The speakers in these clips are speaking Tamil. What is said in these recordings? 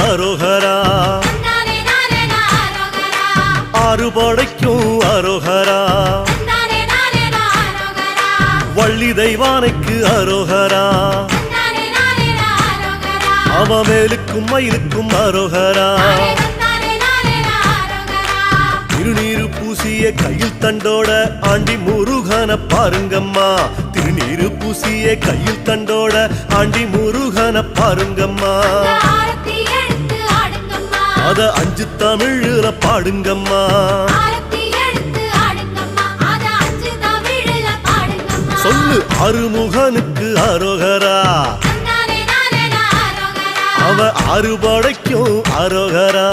அரோகரா, ஆறுபடைக்கும் அரோகரா, வள்ளி தெய்வானைக்கு அரோகரா, அவ மேலுக்கும் மயிலுக்கும் அரோகரா, திருநீரு பூசிய கையில் தண்டோட ஆண்டி முருகன பாருங்கம்மா, திருநீரு பூசிய கையில் தண்டோட ஆண்டி முருகன பாருங்கம்மா, அத 5 தமிழ்ல பாடுங்கம்மா, சொல்லு அருமுகனுக்கு அரோகரா, அவ அறுபடைக்கும் அரோகரா.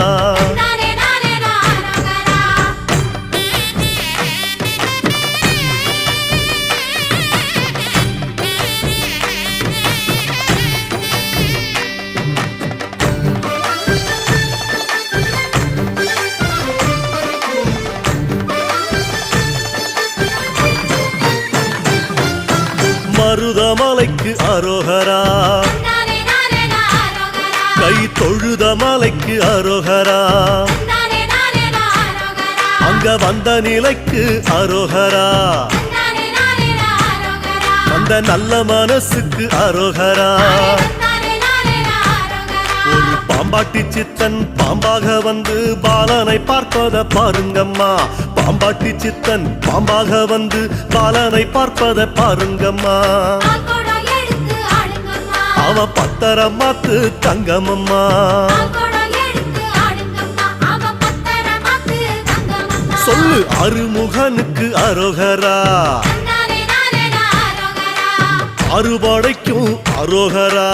மருதமலைக்கு அரோகரா, கை தொழுத மலைக்கு அரோகரா, அங்க வந்த நிலைக்கு அரோகரா, அந்த நல்ல மனசுக்கு அரோகரா. ஒரு பாம்பாட்டி சித்தன் பாம்பாக வந்து பாலனை பார்ப்பத பாருங்கம்மா, பாம்பாட்டி சித்தன் பாம்பாக வந்து பாலனை பார்ப்பத பாருங்கம்மா, அவ பத்தரமாத்து தங்கமம்மா, சொல்லு அருமுகனுக்கு அரோகரா, அறுபடைக்கும் அரோகரா.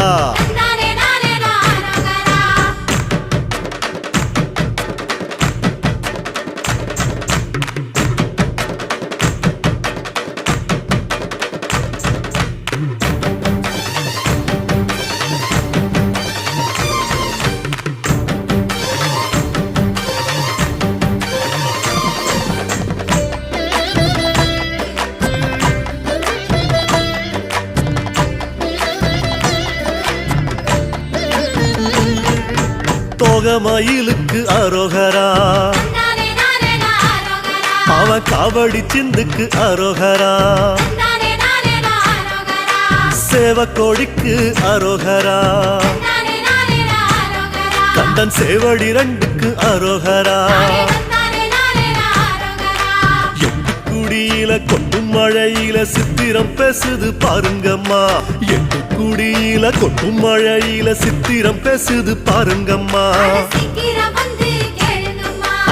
மயிலுக்கு அரோகரா, அவ காவடி சிந்துக்கு அரோகரா, சேவக்கோடிக்கு அரோகரா, கந்தன் சேவடி 2க்கு அரோகரா, எட்டுக்குடியில கொட்டும் மழையில சித்திரம் பேசுது பாருங்கம்மா, எட்டுக்குடியில கொட்டும் மழையில சித்திரம் பேசுது பாருங்கம்மா,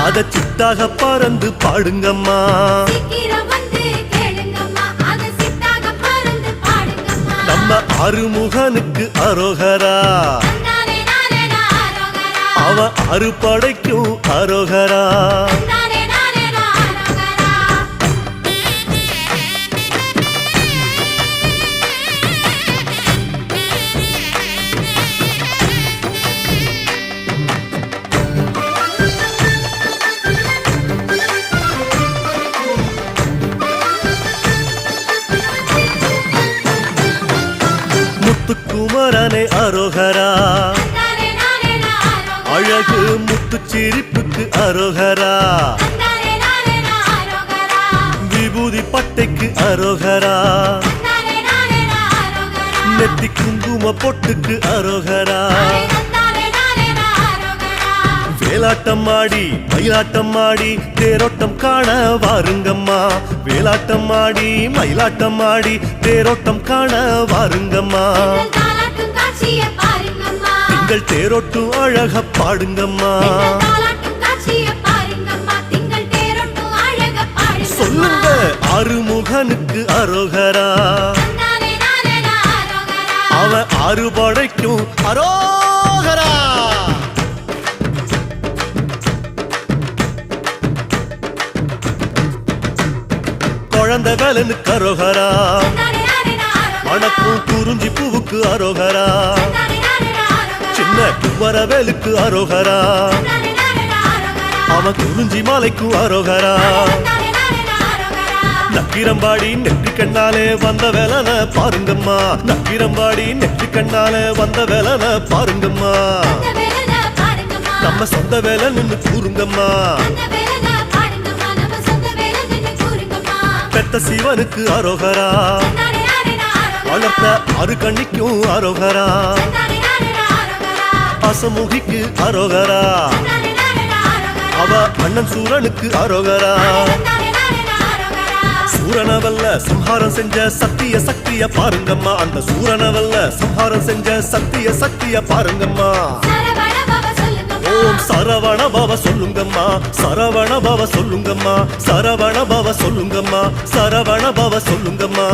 அத சித்தாக பறந்து பாடுங்கம்மா, நம்ம அருமுகனுக்கு அரோகரா, அவ அறுபடைக்கும் அரோகரா. முத்துக்குமரனே அரோகரா, அழகு முத்து சிரிப்புக்கு அரோகரா, விபூதி பட்டைக்கு அரோகரா, நெத்தி குங்கும பொட்டுக்கு அரோகரா, வேலாட்டம் ஆடி மயிலாட்டம் ஆடி தேரோட்டம் காண வாருங்கம்மா, வேலாட்டம் ஆடி மயிலாட்டம் ஆடி தேரோட்டம் காண வாருங்கம்மா, திங்கள் தேரோட்டும் அழக பாடுங்கம்மா, சொல்லுங்க அருமுகனுக்கு அரோகரா, அவ அறுபடைக்கும் அரோகரா. குழந்தை வேலனுக்கு அரோகரா, மணக்கும் குறிஞ்சி பூவுக்கு அரோகரா, சின்ன குமரவேலுக்கு அரோகரா, அவன் குறிஞ்சி மாலைக்கு அரோகரா, நக்கிரம்பாடி நெற்றி கண்ணாலே வந்த வேலன பாருங்கம்மா, நக்கிரம்பாடி நெற்றி கண்ணாலே வந்த வேலன பாருங்கம்மா, நம்ம சொந்த வேலை நின்னு கூறுங்கம்மா பெத்த சிவனுக்கு அரோகரா வளர்த்த அரு கண்ணிக்கும் அரோகரா அசமுகிக்கு அரோகரா அவ அண்ணன் சூரனுக்கு அரோகரா சூரனவல்ல சம்ஹாரம் செஞ்ச சத்திய சக்திய பாருங்கம்மா அந்த சூரனவல்ல சம்ஹாரம் செஞ்ச சத்திய சக்திய பாருங்கம்மா ஓம் சரவண பவ சொல்லுங்கம்மா சரவண பவ சொல்லுங்கம்மா சரவண பவ சொல்லுங்கம்மா சரவண பவ சொல்லுங்கம்மா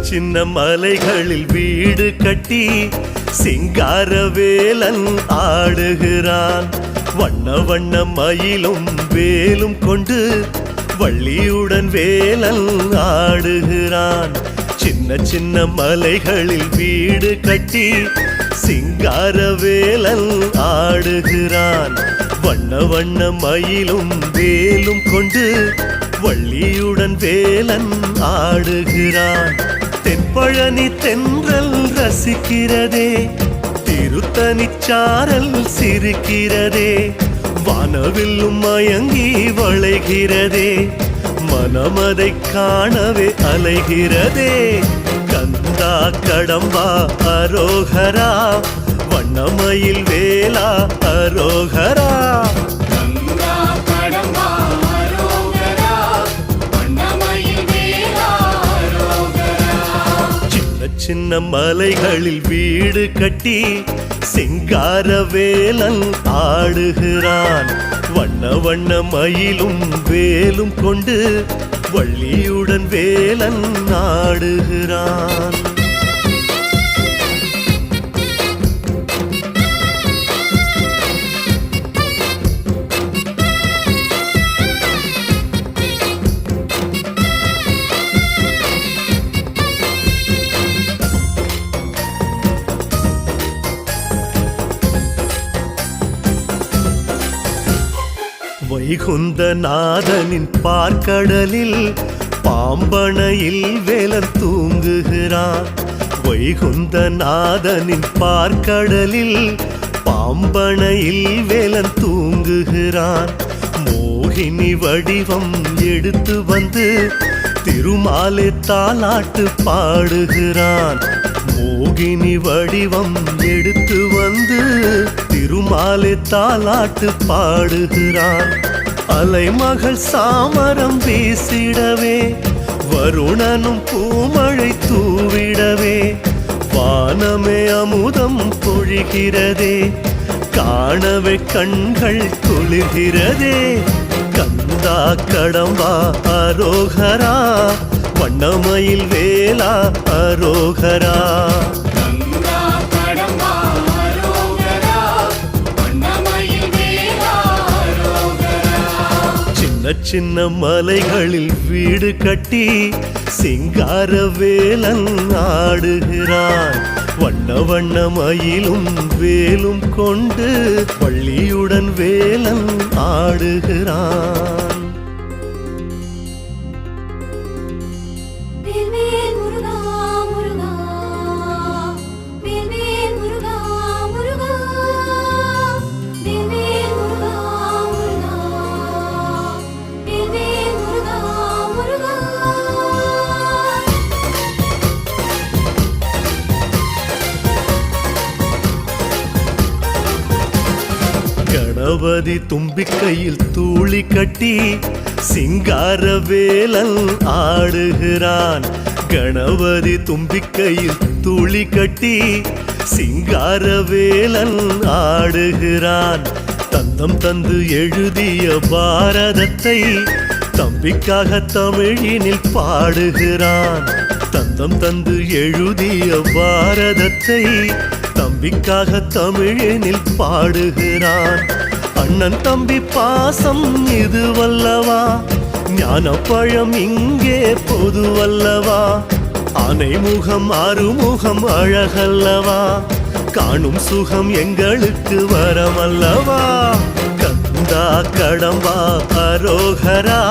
சின்ன மலைகளில் வீடு கட்டி சிங்காரவேலன் ஆடுகிறான் வண்ண வண்ண மயிலும் வேலும் கொண்டு வள்ளியுடன் வேலன் ஆடுகிறான் சின்ன சின்ன மலைகளில் வீடு கட்டி சிங்காரவேலன் ஆடுகிறான் வண்ண வண்ண மயிலும் வேலும் கொண்டு வள்ளியுடன் வேலன் ஆடுகிறான் தென்பழனி தென்றல் ரசிக்கிறதே திருத்தணிச்சாரல் சிரிக்கிறதே வானவில்லும் மயங்கி வளைகிறதே மனமதை காணவே அலைகிறதே கந்தா கடம்பா அரோகரா வண்ணமயில் வேலா அரோகரா சின்ன மலைகளில் வீடு கட்டி சிங்காரவேலன் ஆடுகிறான் வண்ண வண்ண மயிலும் வேலும் கொண்டு வள்ளியுடன் வேலன் ஆடுகிறான் வைகுந்தநாதனின் பார்க்கடலில் பாம்பனையில் வேலன் தூங்குகிறான் வைகுந்தநாதனின் பார்க்கடலில் பாம்பனையில் வேலன் தூங்குகிறான் மோகினி வடிவம் எடுத்து வந்து திருமாலே தாலாட்டு பாடுகிறான் மோகினி வடிவம் எடுத்து வந்து திருமாலே தாலாட்டு பாடுகிறான் அலைமகள் சாமரம் வீசிடவே வருணனும் பூமழை தூவிடவே வானமே அமுதம் பொழிகிறதே காணவே கண்கள் குளிர்கிறதே கந்தா கடம்பா அரோகரா வண்ணமயில் வேலா அரோகரா சின்ன சின்ன மலைகளில் வீடு கட்டி சிங்காரவேலன் ஆடுகிறான் வண்ண வண்ண மயிலும் வேலும் கொண்டு வள்ளியுடன் வேலன் ஆடுகிறான் கணபதி தும்பிக்கையில் தூளி கட்டி சிங்கார வேலன் ஆடுகிறான். கணபதி தும்பிக்கையில் தூளி கட்டி சிங்கார வேலன் ஆடுகிறான். தந்தம் தந்து எழுதிய பாரதத்தை தம்பிக்காக தமிழினில் பாடுகிறான். தந்தம் தந்து எழுதிய பாரதத்தை தம்பிக்காக தமிழினில் பாடுகிறான். அண்ணன் தம்பி பாசம் இதுவல்லவா, ஞானப்பழம் இங்கே பொதுவல்லவா. ஆனை முகம் ஆறுமுகம் அழகல்லவா, காணும் சுகம் எங்களுக்கு வரமல்லவா. கந்தா கடம்பா அரோகரா,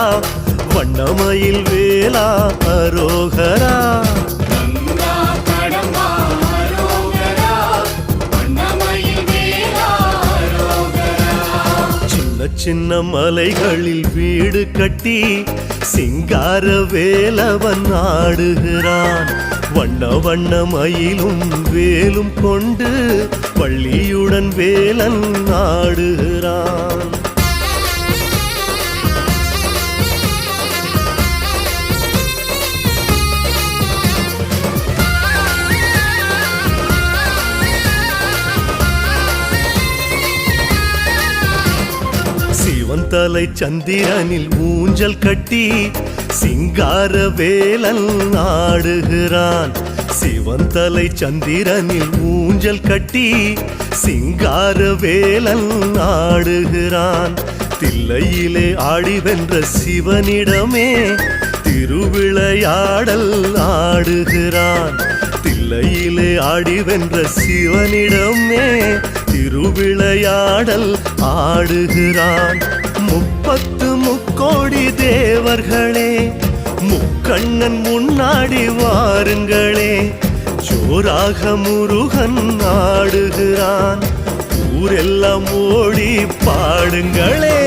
வண்ணமயில் வேலா அரோகரா. சின்ன சின்ன மலைகளில் வீடு கட்டி சிங்கார வேலவன் ஆடுகிறான். வண்ண வண்ண மயிலும் வேலும் கொண்டு பள்ளியுடன் வேலன் ஆடுகிறான். சிவந்தலை சந்திரனில் ஊஞ்சல் கட்டி சிங்கார வேலன் ஆடுகிறான். சிவந்தலை சந்திரனில் ஊஞ்சல் கட்டி சிங்கார வேலன் ஆடுகிறான். தில்லையிலே ஆடி வென்ற சிவனிடமே திருவிளையாடல் ஆடுகிறான். தில்லையிலே ஆடி வென்ற சிவனிடமே திருவிளையாடல் ஆடுகிறான். 30 முக்கோடி தேவர்களே, முக்கண்ணன் முன்னாடி வாருங்களே. ஜோராக முருகன் ஆடுகிறான், ஊரெல்லாம் ஓடி பாடுங்களே.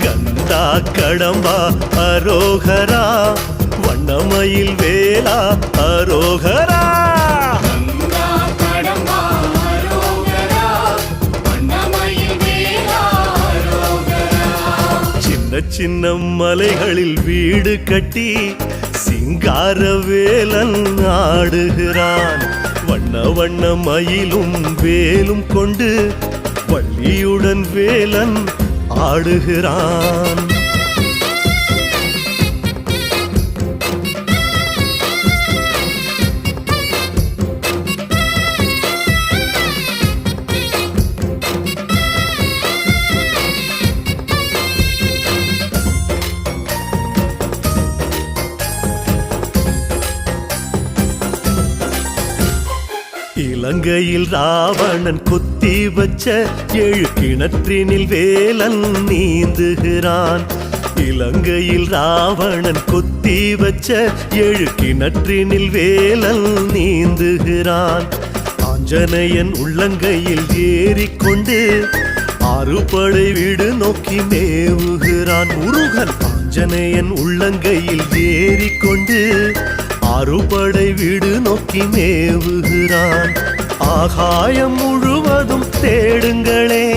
கந்தா கடம்பா அரோகரா, வண்ணமயில் வேலா அரோகரா. சின்ன மலைகளில் வீடு கட்டி சிங்கார வேலன் ஆடுகிறான். வண்ண வண்ண மயிலும் வேலும் கொண்டு வள்ளியுடன் வேலன் ஆடுகிறான். இலங்கையில் ராவணன் கொத்தி வச்ச 7 கிணற்றினில் வேலன் நீந்துகிறான். இலங்கையில் ராவணன் கொத்தி வச்ச 7 கிணற்றினில் வேலன் நீந்துகிறான். ஆஞ்சநேயன் உள்ளங்கையில் ஏறிக்கொண்டு 6 படை வீடு நோக்கி மேவுகிறான். முருகன் ஆஞ்சநேயன் உள்ளங்கையில் ஏறிக்கொண்டு 6 படை வீடு நோக்கி மேவுகிறான். ஆகாயம் முழுவதும் தேடுங்களே,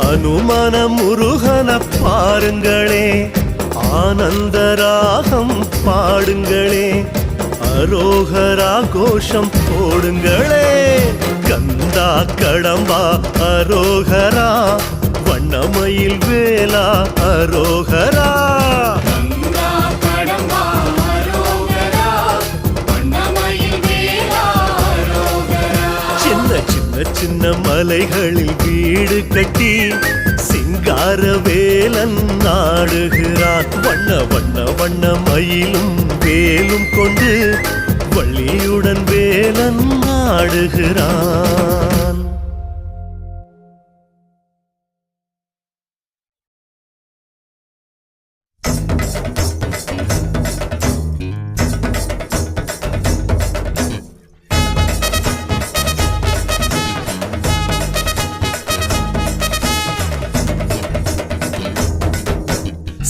அனுமன முருகன பாருங்களே. ஆனந்தராகம் பாடுங்களே, அரோகரா கோஷம் போடுங்களே. கந்தா கடம்பா அரோகரா, வண்ணமயில் வேலா அரோகரா. சின்ன மலைகளில் வீடு கட்டி சிங்கார வேலன் ஆடுகிறான். வண்ண வண்ண வண்ண மயிலும் வேலும் கொண்டு வள்ளியுடன் வேலன் ஆடுகிறான்.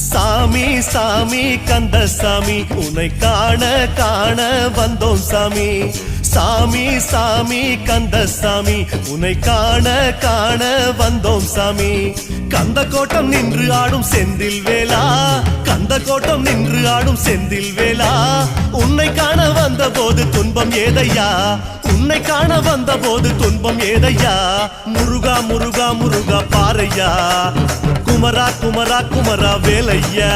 சாமி சாமி கந்தசாமி, உன்னை காண காண வந்தோம் சாமி. சாமி சாமி கந்தசாமி உன்னை காண காண வந்தோம் சாமி கந்த கோட்டம் நின்று ஆடும் செந்தில் வேளா கந்த கோட்டம் நின்று ஆடும் செந்தில் வேளா உன்னை காண வந்த போது துன்பம் ஏதையா உன்னை காண வந்த போது துன்பம் ஏதையா முருகா முருகா முருகா பாரையா குமரா குமரா குமரா வேலையா